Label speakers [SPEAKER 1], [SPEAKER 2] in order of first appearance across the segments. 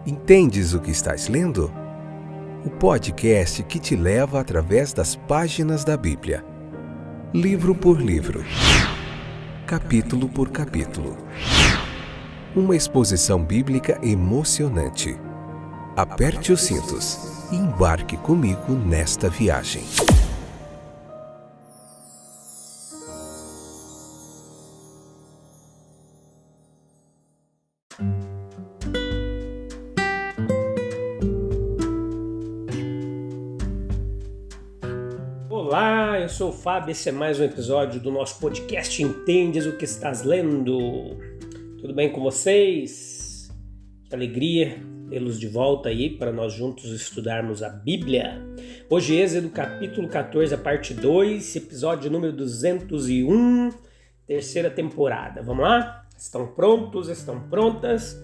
[SPEAKER 1] Entendes o que estás lendo? O podcast que te leva através das páginas da Bíblia. Livro por livro. Capítulo por capítulo. Uma exposição bíblica emocionante. Aperte os cintos e embarque comigo nesta viagem.
[SPEAKER 2] Olá, eu sou o Fábio, esse é mais um episódio do nosso podcast Entendes o que estás lendo? Tudo bem com vocês? Que alegria tê-los de volta aí para nós juntos estudarmos a Bíblia. Hoje Êxodo capítulo 14, a parte 2, episódio número 201, terceira temporada. Vamos lá? Estão prontos? Estão prontas?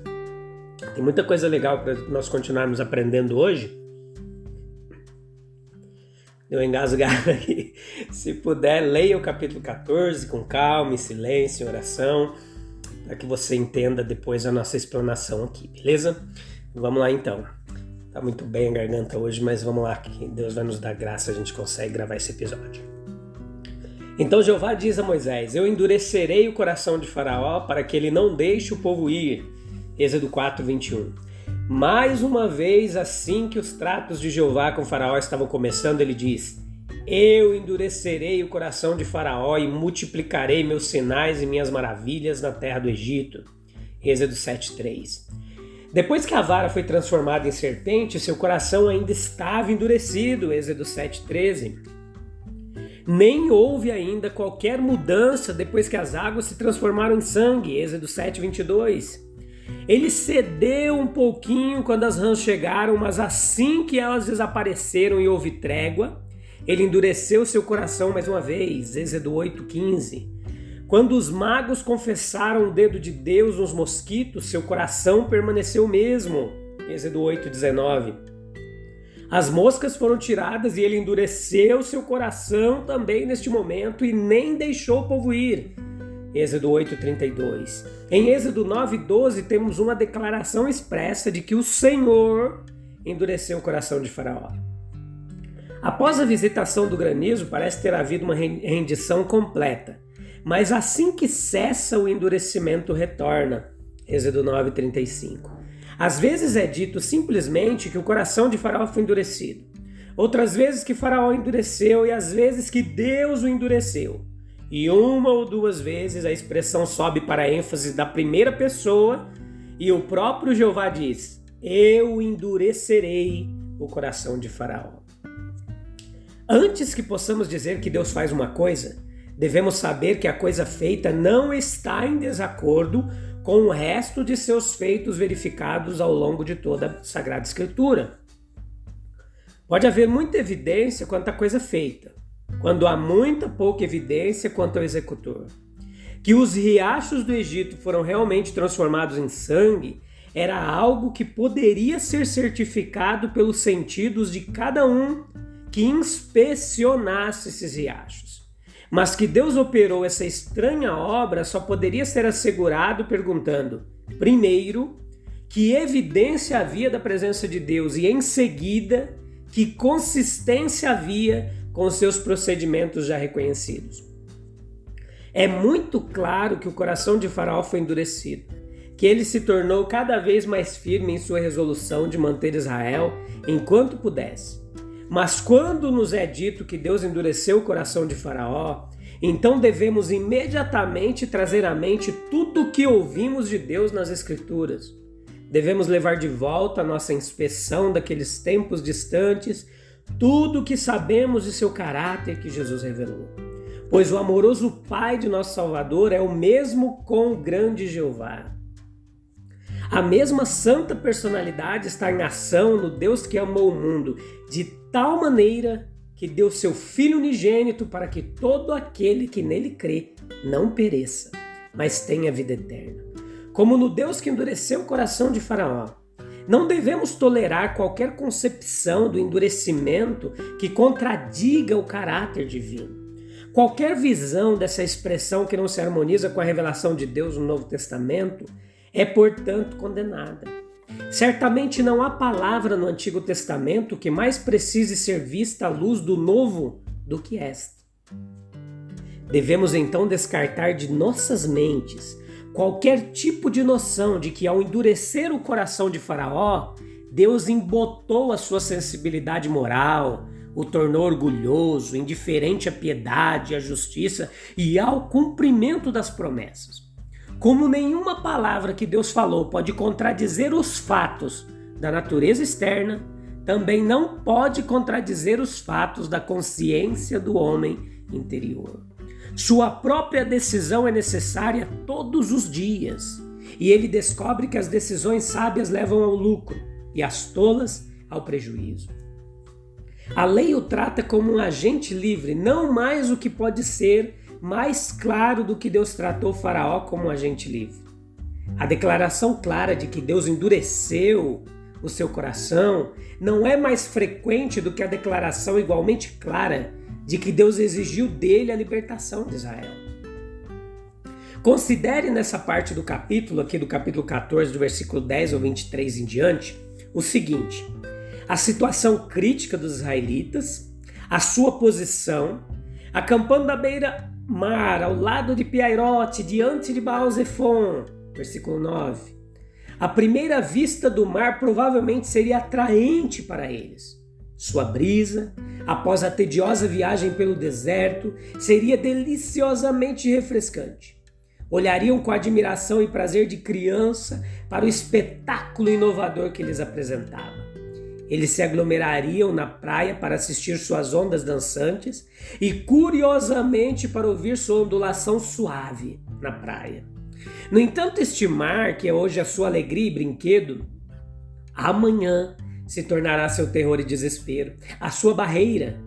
[SPEAKER 2] Tem muita coisa legal para nós continuarmos aprendendo hoje. Deu engasgado aqui. Se puder, leia o capítulo 14 com calma, em silêncio, em oração, para que você entenda depois a nossa explanação aqui, beleza? Vamos lá então. Tá muito bem a garganta hoje, mas vamos lá, que Deus vai nos dar graça, a gente consegue gravar esse episódio. Então Jeová diz a Moisés: eu endurecerei o coração de Faraó para que ele não deixe o povo ir. Êxodo 4, 21. Mais uma vez, assim que os tratos de Jeová com Faraó estavam começando, ele diz: eu endurecerei o coração de Faraó e multiplicarei meus sinais e minhas maravilhas na terra do Egito. Êxodo 7:3. Depois que a vara foi transformada em serpente, seu coração ainda estava endurecido. Êxodo 7:13. Nem houve ainda qualquer mudança depois que as águas se transformaram em sangue. Êxodo 7:22. Ele cedeu um pouquinho quando as rãs chegaram, mas assim que elas desapareceram e houve trégua, ele endureceu seu coração mais uma vez. Êxodo 8:15. Quando os magos confessaram o dedo de Deus nos mosquitos, seu coração permaneceu o mesmo. Êxodo 8:19. As moscas foram tiradas e ele endureceu seu coração também neste momento e nem deixou o povo ir. Êxodo 8:32. Em Êxodo 9:12 temos uma declaração expressa de que o Senhor endureceu o coração de Faraó. Após a visitação do granizo, parece ter havido uma rendição completa, mas assim que cessa o endurecimento retorna. Êxodo 9:35. Às vezes é dito simplesmente que o coração de Faraó foi endurecido, outras vezes que Faraó endureceu e às vezes que Deus o endureceu. E uma ou duas vezes a expressão sobe para a ênfase da primeira pessoa e o próprio Jeová diz: eu endurecerei o coração de Faraó. Antes que possamos dizer que Deus faz uma coisa, devemos saber que a coisa feita não está em desacordo com o resto de seus feitos verificados ao longo de toda a Sagrada Escritura. Pode haver muita evidência quanto à coisa feita, quando há muita pouca evidência quanto ao executor. Que os riachos do Egito foram realmente transformados em sangue era algo que poderia ser certificado pelos sentidos de cada um que inspecionasse esses riachos. Mas que Deus operou essa estranha obra só poderia ser assegurado perguntando, primeiro, que evidência havia da presença de Deus e, em seguida, que consistência havia com os seus procedimentos já reconhecidos. É muito claro que o coração de Faraó foi endurecido, que ele se tornou cada vez mais firme em sua resolução de manter Israel enquanto pudesse. Mas quando nos é dito que Deus endureceu o coração de Faraó, então devemos imediatamente trazer à mente tudo o que ouvimos de Deus nas Escrituras. Devemos levar de volta a nossa inspeção daqueles tempos distantes tudo o que sabemos de seu caráter que Jesus revelou. Pois o amoroso Pai de nosso Salvador é o mesmo com o grande Jeová. A mesma santa personalidade está em ação no Deus que amou o mundo de tal maneira que deu seu Filho unigênito para que todo aquele que nele crê não pereça, mas tenha vida eterna. Como no Deus que endureceu o coração de Faraó, não devemos tolerar qualquer concepção do endurecimento que contradiga o caráter divino. Qualquer visão dessa expressão que não se harmoniza com a revelação de Deus no Novo Testamento é, portanto, condenada. Certamente não há palavra no Antigo Testamento que mais precise ser vista à luz do Novo do que esta. Devemos então descartar de nossas mentes qualquer tipo de noção de que, ao endurecer o coração de Faraó, Deus embotou a sua sensibilidade moral, o tornou orgulhoso, indiferente à piedade, à justiça e ao cumprimento das promessas. Como nenhuma palavra que Deus falou pode contradizer os fatos da natureza externa, também não pode contradizer os fatos da consciência do homem interior. Sua própria decisão é necessária todos os dias, e ele descobre que as decisões sábias levam ao lucro e as tolas ao prejuízo. A lei o trata como um agente livre, não mais o que pode ser mais claro do que Deus tratou Faraó como um agente livre. A declaração clara de que Deus endureceu o seu coração não é mais frequente do que a declaração igualmente clara de que Deus exigiu dele a libertação de Israel. Considere nessa parte do capítulo, aqui do capítulo 14, do versículo 10 ao 23 em diante, o seguinte: a situação crítica dos israelitas, a sua posição, acampando à beira-mar, ao lado de Piairote, diante de Baal-Zefon, versículo 9. A primeira vista do mar provavelmente seria atraente para eles. Sua brisa, após a tediosa viagem pelo deserto, seria deliciosamente refrescante. Olhariam com admiração e prazer de criança para o espetáculo inovador que lhes apresentava. Eles se aglomerariam na praia para assistir suas ondas dançantes e, curiosamente, para ouvir sua ondulação suave na praia. No entanto, este mar, que é hoje a sua alegria e brinquedo, amanhã se tornará seu terror e desespero, a sua barreira.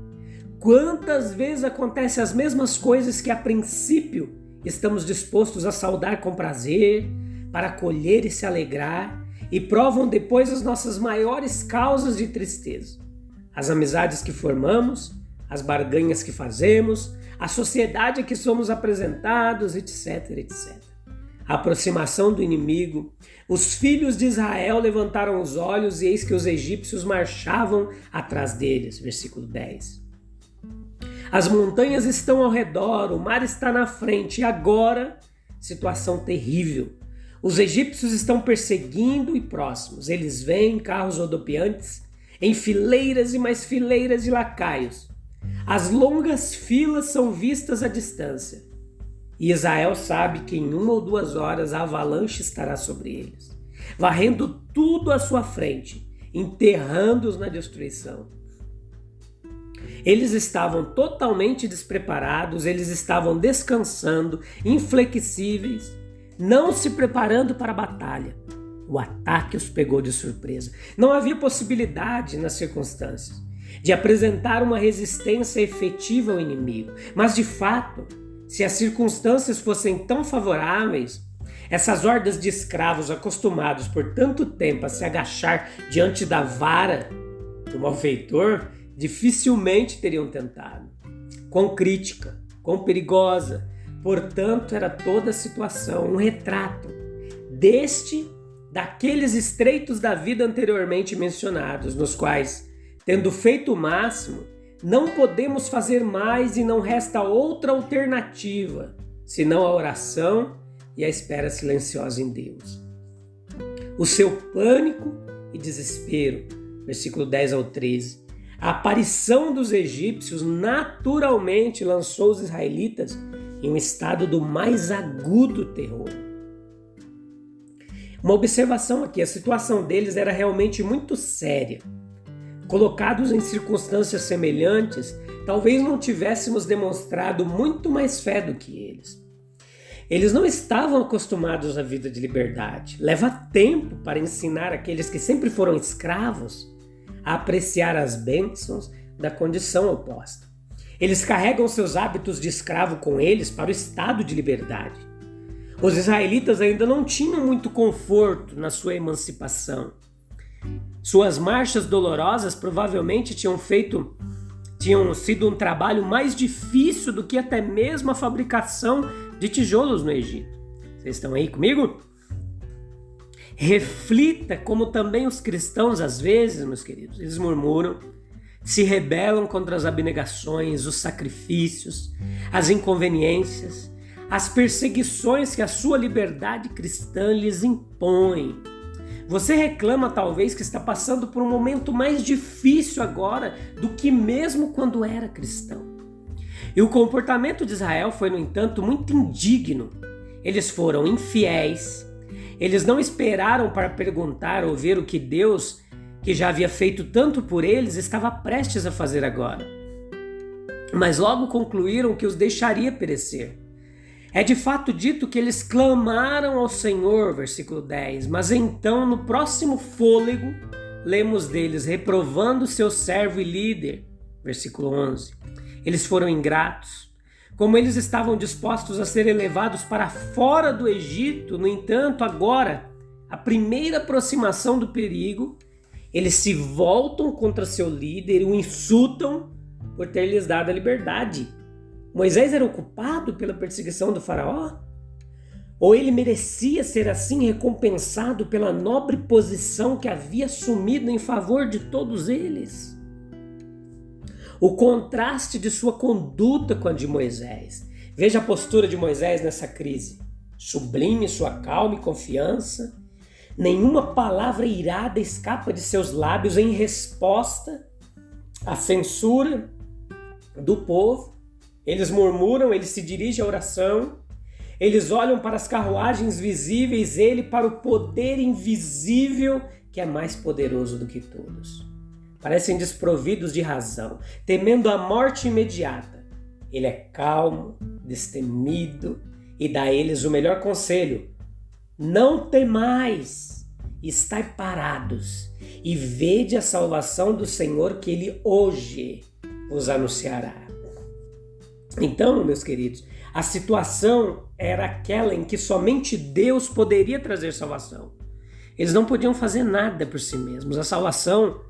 [SPEAKER 2] Quantas vezes acontecem as mesmas coisas que a princípio estamos dispostos a saudar com prazer, para acolher e se alegrar, e provam depois as nossas maiores causas de tristeza. As amizades que formamos, as barganhas que fazemos, a sociedade a que somos apresentados, etc, etc. A aproximação do inimigo, os filhos de Israel levantaram os olhos e eis que os egípcios marchavam atrás deles. Versículo 10. As montanhas estão ao redor, o mar está na frente e agora, situação terrível. Os egípcios estão perseguindo e próximos. Eles vêm em carros rodopiantes, em fileiras e mais fileiras de lacaios. As longas filas são vistas à distância. E Israel sabe que em 1 ou 2 horas a avalanche estará sobre eles, varrendo tudo à sua frente, enterrando-os na destruição. Eles estavam totalmente despreparados, eles estavam descansando, inflexíveis, não se preparando para a batalha. O ataque os pegou de surpresa. Não havia possibilidade, nas circunstâncias, de apresentar uma resistência efetiva ao inimigo, mas de fato, se as circunstâncias fossem tão favoráveis, essas hordas de escravos acostumados por tanto tempo a se agachar diante da vara do malfeitor, dificilmente teriam tentado. Quão crítica, quão perigosa, portanto, era toda a situação, um retrato daqueles estreitos da vida anteriormente mencionados, nos quais, tendo feito o máximo, não podemos fazer mais e não resta outra alternativa, senão a oração e a espera silenciosa em Deus. O seu pânico e desespero, versículo 10 ao 13, a aparição dos egípcios naturalmente lançou os israelitas em um estado do mais agudo terror. Uma observação aqui, a situação deles era realmente muito séria. Colocados em circunstâncias semelhantes, talvez não tivéssemos demonstrado muito mais fé do que eles. Eles não estavam acostumados à vida de liberdade. Leva tempo para ensinar aqueles que sempre foram escravos a apreciar as bênçãos da condição oposta. Eles carregam seus hábitos de escravo com eles para o estado de liberdade. Os israelitas ainda não tinham muito conforto na sua emancipação. Suas marchas dolorosas provavelmente tinham sido um trabalho mais difícil do que até mesmo a fabricação de tijolos no Egito. Vocês estão aí comigo? Reflita como também os cristãos, às vezes, meus queridos, eles murmuram, se rebelam contra as abnegações, os sacrifícios, as inconveniências, as perseguições que a sua liberdade cristã lhes impõe. Você reclama talvez que está passando por um momento mais difícil agora do que mesmo quando era cristão. E o comportamento de Israel foi, no entanto, muito indigno. Eles foram infiéis, eles não esperaram para perguntar ou ver o que Deus, que já havia feito tanto por eles, estava prestes a fazer agora. Mas logo concluíram que os deixaria perecer. É de fato dito que eles clamaram ao Senhor, versículo 10, mas então no próximo fôlego, lemos deles reprovando seu servo e líder, versículo 11. Eles foram ingratos. Como eles estavam dispostos a ser elevados para fora do Egito, no entanto, agora, a primeira aproximação do perigo, eles se voltam contra seu líder e o insultam por ter lhes dado a liberdade. Moisés era ocupado pela perseguição do faraó? Ou ele merecia ser assim recompensado pela nobre posição que havia assumido em favor de todos eles? O contraste de sua conduta com a de Moisés. Veja a postura de Moisés nessa crise. Sublime sua calma e confiança. Nenhuma palavra irada escapa de seus lábios em resposta à censura do povo. Eles murmuram, ele se dirige à oração, eles olham para as carruagens visíveis, ele para o poder invisível que é mais poderoso do que todos. Parecem desprovidos de razão, temendo a morte imediata. Ele é calmo, destemido e dá a eles o melhor conselho. Não temais, estai parados e vede a salvação do Senhor que ele hoje vos anunciará. Então, meus queridos, a situação era aquela em que somente Deus poderia trazer salvação. Eles não podiam fazer nada por si mesmos. A salvação,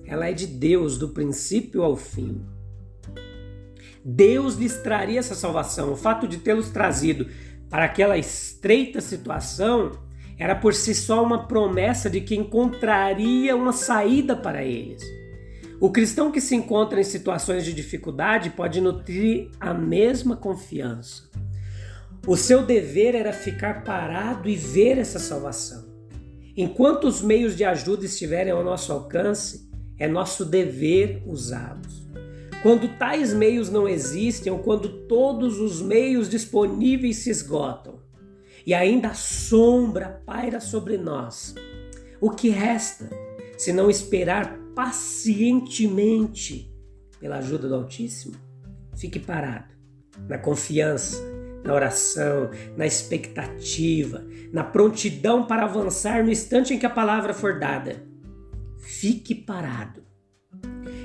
[SPEAKER 2] ela é de Deus, do princípio ao fim. Deus lhes traria essa salvação. O fato de tê-los trazido para aquela estreita situação era por si só uma promessa de que encontraria uma saída para eles. O cristão que se encontra em situações de dificuldade pode nutrir a mesma confiança. O seu dever era ficar parado e ver essa salvação. Enquanto os meios de ajuda estiverem ao nosso alcance, é nosso dever usá-los. Quando tais meios não existem ou quando todos os meios disponíveis se esgotam e ainda a sombra paira sobre nós, o que resta se não esperar pacientemente pela ajuda do Altíssimo? Fique parado, na confiança, na oração, na expectativa, na prontidão para avançar no instante em que a palavra for dada. Fique parado.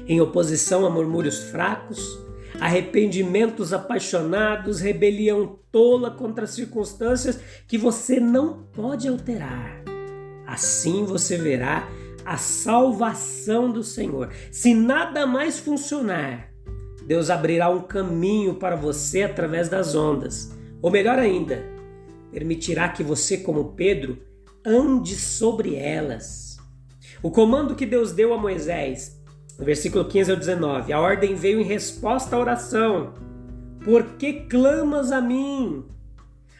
[SPEAKER 2] Em oposição a murmúrios fracos, arrependimentos apaixonados, rebelião tola contra circunstâncias que você não pode alterar. Assim você verá a salvação do Senhor. Se nada mais funcionar, Deus abrirá um caminho para você através das ondas. Ou melhor ainda, permitirá que você, como Pedro, ande sobre elas. O comando que Deus deu a Moisés, no versículo 15 ao 19, a ordem veio em resposta à oração. Por que clamas a mim?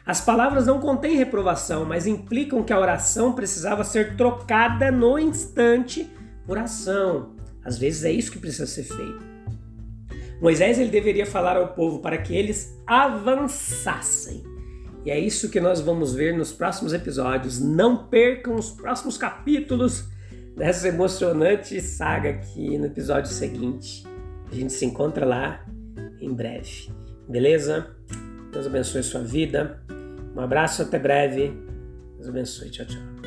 [SPEAKER 2] As palavras não contêm reprovação, mas implicam que a oração precisava ser trocada no instante por ação. Às vezes é isso que precisa ser feito. Moisés ele deveria falar ao povo para que eles avançassem. E é isso que nós vamos ver nos próximos episódios. Não percam os próximos capítulos dessa emocionante saga aqui no episódio seguinte. A gente se encontra lá em breve. Beleza? Deus abençoe sua vida. Um abraço, até breve. Deus abençoe. Tchau, tchau.